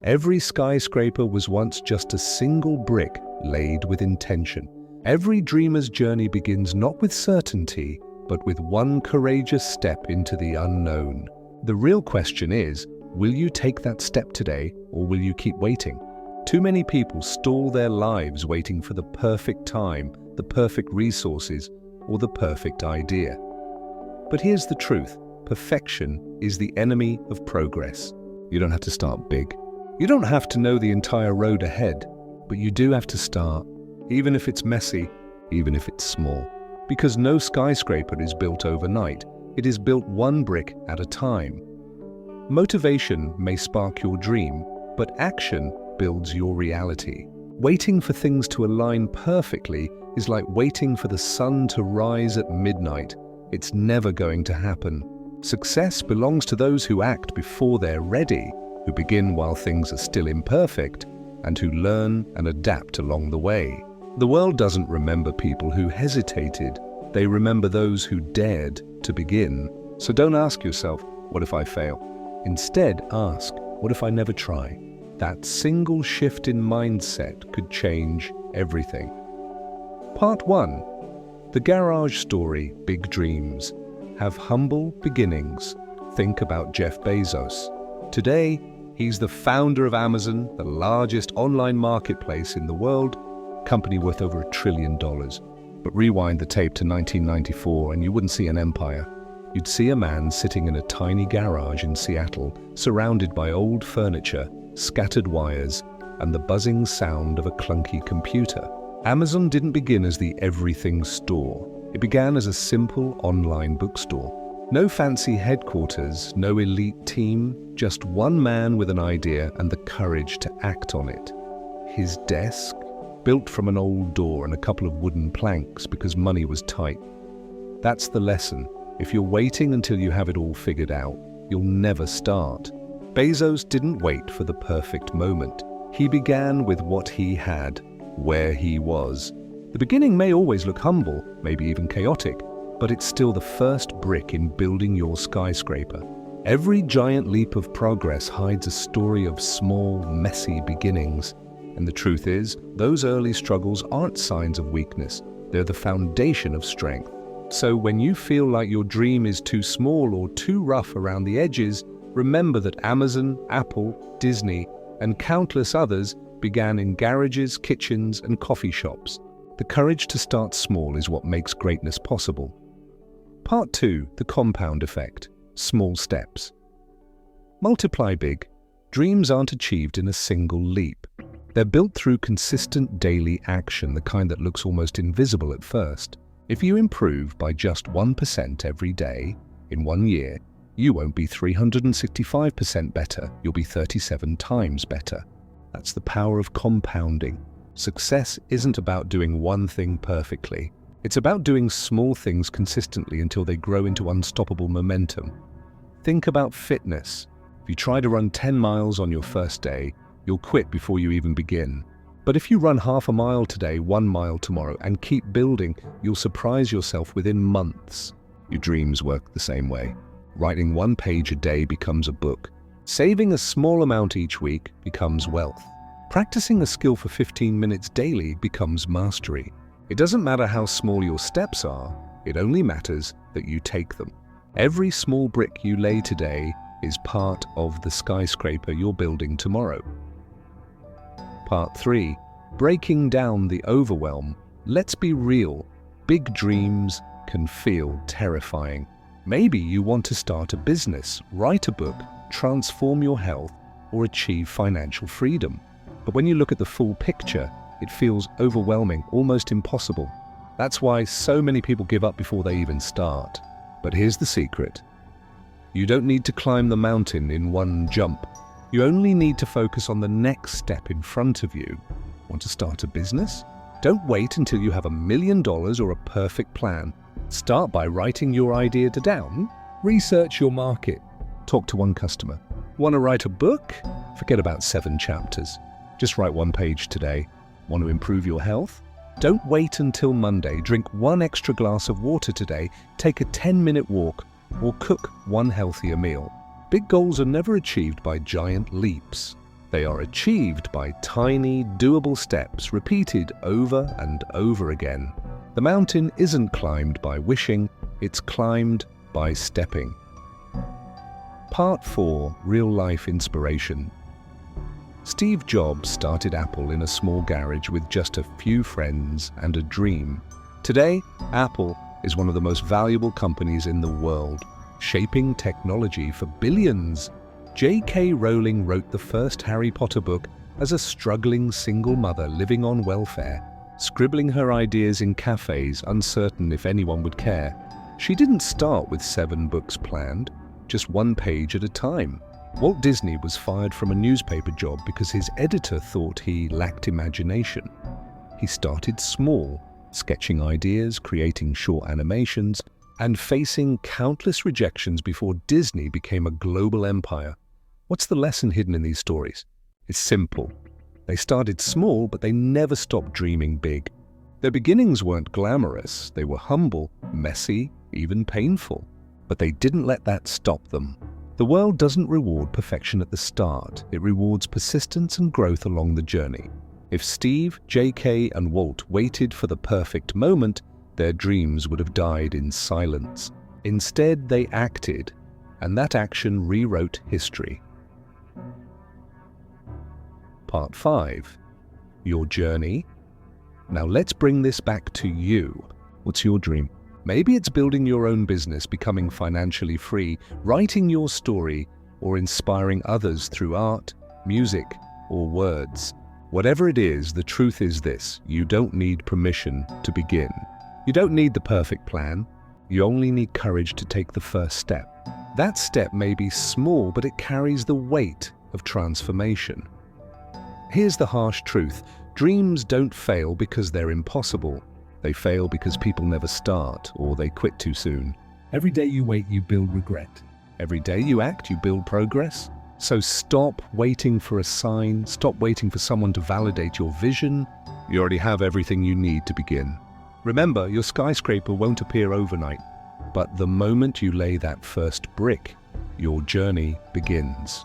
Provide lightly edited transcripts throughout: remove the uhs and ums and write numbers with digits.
Every skyscraper was once just a single brick laid with intention. Every dreamer's journey begins not with certainty, but with one courageous step into the unknown. The real question is, will you take that step today, or will you keep waiting? Too many people stall their lives waiting for the perfect time, the perfect resources, or the perfect idea. But here's the truth. Perfection is the enemy of progress. You don't have to start big. You don't have to know the entire road ahead, but you do have to start, even if it's messy, even if it's small. Because no skyscraper is built overnight. It is built one brick at a time. Motivation may spark your dream, but action builds your reality. Waiting for things to align perfectly is like waiting for the sun to rise at midnight. It's never going to happen. Success belongs to those who act before they're ready, who begin while things are still imperfect, and who learn and adapt along the way. The world doesn't remember people who hesitated. They remember those who dared to begin. So don't ask yourself, what if I fail? Instead, ask, what if I never try? That single shift in mindset could change everything. Part 1. The Garage Story, Big Dreams. Have humble beginnings. Think about Jeff Bezos. Today, he's the founder of Amazon, the largest online marketplace in the world, company worth over $1 trillion. But rewind the tape to 1994 and you wouldn't see an empire. You'd see a man sitting in a tiny garage in Seattle, surrounded by old furniture, scattered wires, and the buzzing sound of a clunky computer. Amazon didn't begin as the everything store. It began as a simple online bookstore. No fancy headquarters, no elite team, just one man with an idea and the courage to act on it. His desk, built from an old door and a couple of wooden planks because money was tight. That's the lesson. If you're waiting until you have it all figured out, you'll never start. Bezos didn't wait for the perfect moment. He began with what he had, where he was. The beginning may always look humble, maybe even chaotic, but it's still the first brick in building your skyscraper. Every giant leap of progress hides a story of small, messy beginnings. And the truth is, those early struggles aren't signs of weakness. They're the foundation of strength. So when you feel like your dream is too small or too rough around the edges, remember that Amazon, Apple, Disney, and countless others began in garages, kitchens, and coffee shops. The courage to start small is what makes greatness possible. Part 2. The compound effect. Small steps. Multiply big. Dreams aren't achieved in a single leap. They're built through consistent daily action, the kind that looks almost invisible at first. If you improve by just 1% every day, in 1 year, you won't be 365% better, you'll be 37 times better. That's the power of compounding. Success isn't about doing one thing perfectly. It's about doing small things consistently until they grow into unstoppable momentum. Think about fitness. If you try to run 10 miles on your first day, you'll quit before you even begin. But if you run half a mile today, 1 mile tomorrow, and keep building, you'll surprise yourself within months. Your dreams work the same way. Writing 1 page a day becomes a book. Saving a small amount each week becomes wealth. Practicing a skill for 15 minutes daily becomes mastery. It doesn't matter how small your steps are, it only matters that you take them. Every small brick you lay today is part of the skyscraper you're building tomorrow. Part 3. Breaking down the overwhelm. Let's be real. Big dreams can feel terrifying. Maybe you want to start a business, write a book, transform your health, or achieve financial freedom. But when you look at the full picture, it feels overwhelming, almost impossible. That's why so many people give up before they even start. But here's the secret. You don't need to climb the mountain in one jump. You only need to focus on the next step in front of you. Want to start a business? Don't wait until you have $1 million or a perfect plan. Start by writing your idea down. Research your market. Talk to one customer. Want to write a book? Forget about 7 chapters. Just write 1 page today. Want to improve your health? Don't wait until Monday. Drink 1 extra glass of water today. Take a 10-minute walk or cook 1 healthier meal. Big goals are never achieved by giant leaps. They are achieved by tiny, doable steps repeated over and over again. The mountain isn't climbed by wishing, it's climbed by stepping. Part 4. Real-life inspiration. Steve Jobs started Apple in a small garage with just a few friends and a dream. Today, Apple is one of the most valuable companies in the world, shaping technology for billions. J.K. Rowling wrote the first Harry Potter book as a struggling single mother living on welfare, scribbling her ideas in cafes, uncertain if anyone would care. She didn't start with 7 books planned, just 1 page at a time. Walt Disney was fired from a newspaper job because his editor thought he lacked imagination. He started small, sketching ideas, creating short animations, and facing countless rejections before Disney became a global empire. What's the lesson hidden in these stories? It's simple. They started small, but they never stopped dreaming big. Their beginnings weren't glamorous. They were humble, messy, even painful. But they didn't let that stop them. The world doesn't reward perfection at the start. It rewards persistence and growth along the journey. If Steve, J.K., and Walt waited for the perfect moment, their dreams would have died in silence. Instead, they acted, and that action rewrote history. Part 5. Your journey. Now let's bring this back to you. What's your dream? Maybe it's building your own business, becoming financially free, writing your story, or inspiring others through art, music, or words. Whatever it is, the truth is this: you don't need permission to begin. You don't need the perfect plan. You only need courage to take the first step. That step may be small, but it carries the weight of transformation. Here's the harsh truth: dreams don't fail because they're impossible. They fail because people never start, or they quit too soon. Every day you wait, you build regret. Every day you act, you build progress. So stop waiting for a sign. Stop waiting for someone to validate your vision. You already have everything you need to begin. Remember, your skyscraper won't appear overnight, but the moment you lay that first brick, your journey begins.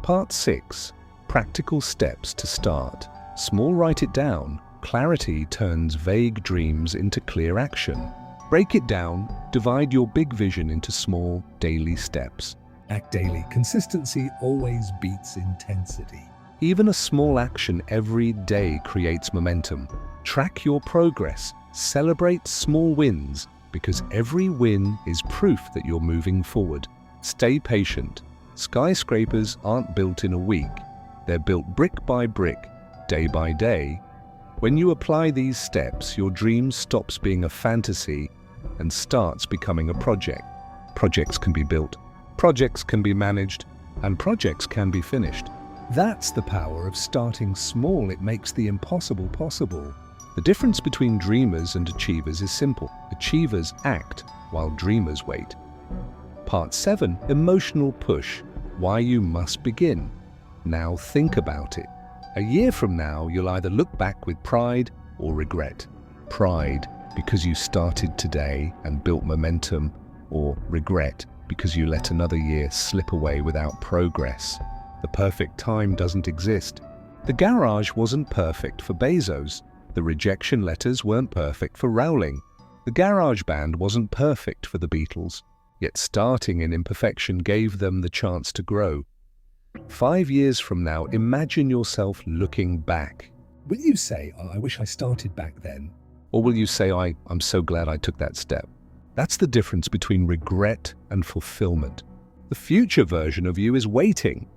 Part 6. Practical steps to start. Small, write it down. Clarity turns vague dreams into clear action. Break it down. Divide your big vision into small, daily steps. Act daily. Consistency always beats intensity. Even a small action every day creates momentum. Track your progress. Celebrate small wins, because every win is proof that you're moving forward. Stay patient. Skyscrapers aren't built in a week. They're built brick by brick, day by day. When you apply these steps, your dream stops being a fantasy and starts becoming a project. Projects can be built, projects can be managed, and projects can be finished. That's the power of starting small. It makes the impossible possible. The difference between dreamers and achievers is simple. Achievers act, while dreamers wait. Part 7. Emotional push. Why you must begin. Now think about it. A year from now, you'll either look back with pride or regret. Pride, because you started today and built momentum, or regret, because you let another year slip away without progress. The perfect time doesn't exist. The garage wasn't perfect for Bezos. The rejection letters weren't perfect for Rowling. The garage band wasn't perfect for the Beatles. Yet starting in imperfection gave them the chance to grow. 5 years from now, imagine yourself looking back. Will you say, "Oh, I wish I started back then"? Or will you say, I'm so glad I took that step? That's the difference between regret and fulfillment. The future version of you is waiting,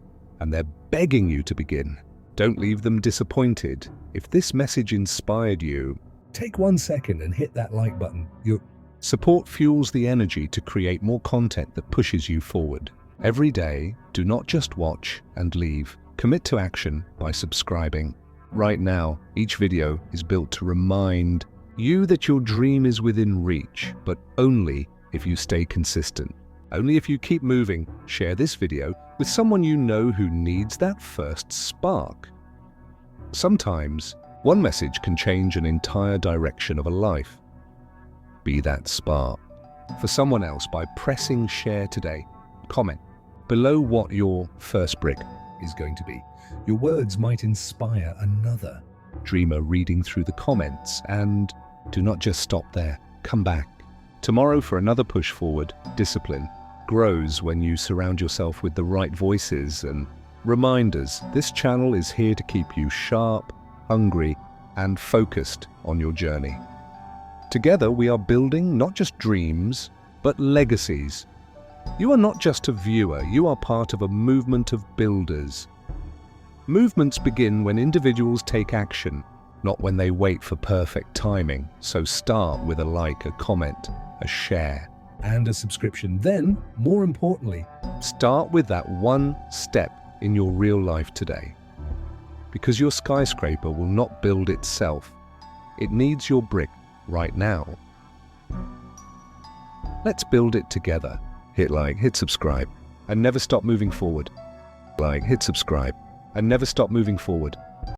and they're begging you to begin. Don't leave them disappointed. If this message inspired you, take 1 second and hit that like button. Your support fuels the energy to create more content that pushes you forward. Every day, do not just watch and leave. Commit to action by subscribing. Right now, each video is built to remind you that your dream is within reach, but only if you stay consistent. Only if you keep moving. Share this video with someone you know who needs that first spark. Sometimes, one message can change an entire direction of a life. Be that spark for someone else by pressing share today. Comment, below what your first brick Is going to be. Your words might inspire another. dreamer reading through the comments. And do not just stop there. Come back tomorrow for another push forward. Discipline grows when you surround yourself with the right voices and reminders. This channel is here to keep you sharp, hungry, and focused on your journey. Together we are building not just dreams, but legacies. You are not just a viewer, you are part of a movement of builders. Movements begin when individuals take action, not when they wait for perfect timing. So start with a like, a comment, a share. And a subscription. Then, more importantly, Start with that one step in your real life today. Because your skyscraper will not build itself. It needs your brick right now. Let's build it together. Hit like, hit subscribe, and never stop moving forward. Like, hit subscribe, and never stop moving forward.